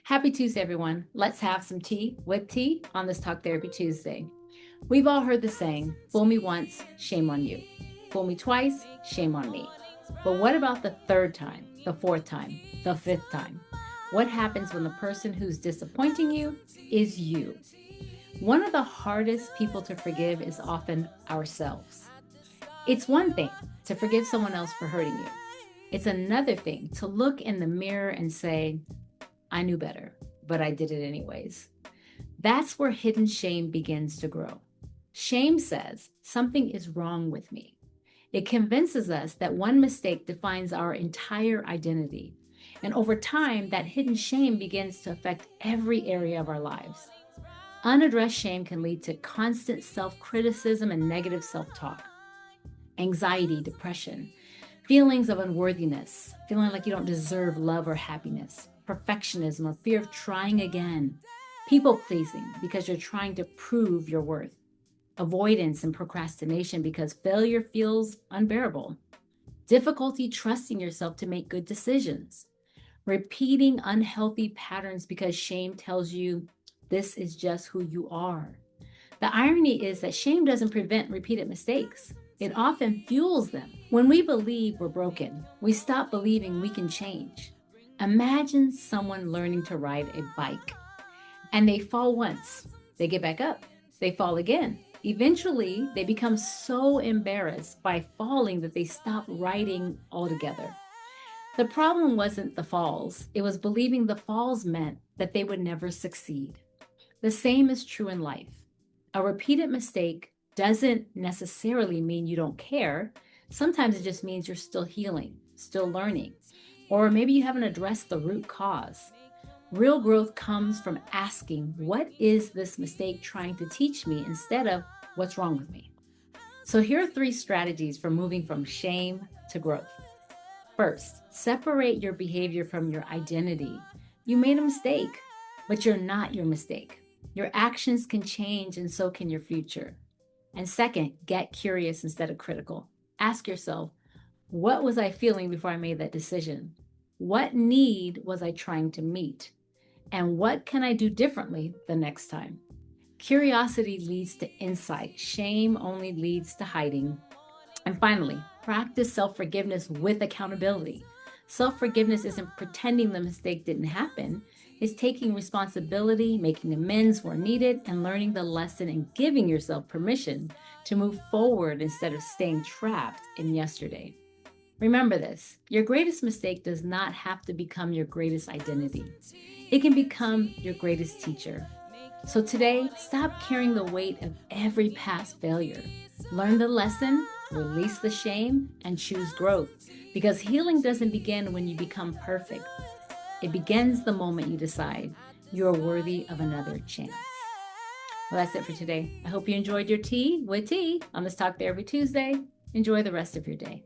Happy Tuesday, everyone. Let's have some tea with tea on this Talk Therapy Tuesday. We've all heard the saying, fool me once, shame on you. Fool me twice, shame on me. But what about the third time, the fourth time, the fifth time? What happens when the person who's disappointing you is you? One of the hardest people to forgive is often ourselves. It's one thing to forgive someone else for hurting you. It's another thing to look in the mirror and say, I knew better, but I did it anyways. That's where hidden shame begins to grow. Shame says something is wrong with me. It convinces us that one mistake defines our entire identity. And over time, that hidden shame begins to affect every area of our lives. Unaddressed shame can lead to constant self-criticism and negative self-talk, anxiety, depression, feelings of unworthiness, feeling like you don't deserve love or happiness, perfectionism or fear of trying again, people pleasing because you're trying to prove your worth, avoidance and procrastination because failure feels unbearable, difficulty trusting yourself to make good decisions, repeating unhealthy patterns because shame tells you this is just who you are. The irony is that shame doesn't prevent repeated mistakes. It often fuels them. When we believe we're broken, we stop believing we can change. Imagine someone learning to ride a bike and they fall once, they get back up, they fall again. Eventually, they become so embarrassed by falling that they stop riding altogether. The problem wasn't the falls, it was believing the falls meant that they would never succeed. The same is true in life. A repeated mistake doesn't necessarily mean you don't care. Sometimes it just means you're still healing, still learning. Or maybe you haven't addressed the root cause. Real growth comes from asking, what is this mistake trying to teach me instead of what's wrong with me? So here are 3 strategies for moving from shame to growth. First, separate your behavior from your identity. You made a mistake, but you're not your mistake. Your actions can change and so can your future. And second, get curious instead of critical. Ask yourself, what was I feeling before I made that decision? What need was I trying to meet? And what can I do differently the next time? Curiosity leads to insight. Shame only leads to hiding. And finally, practice self-forgiveness with accountability. Self-forgiveness isn't pretending the mistake didn't happen. It's taking responsibility, making amends where needed, and learning the lesson and giving yourself permission to move forward instead of staying trapped in yesterday. Remember this, your greatest mistake does not have to become your greatest identity. It can become your greatest teacher. So today, stop carrying the weight of every past failure. Learn the lesson, release the shame, and choose growth. Because healing doesn't begin when you become perfect. It begins the moment you decide you are worthy of another chance. Well, that's it for today. I hope you enjoyed your tea with tea on this Talk Therapy Tuesday. Enjoy the rest of your day.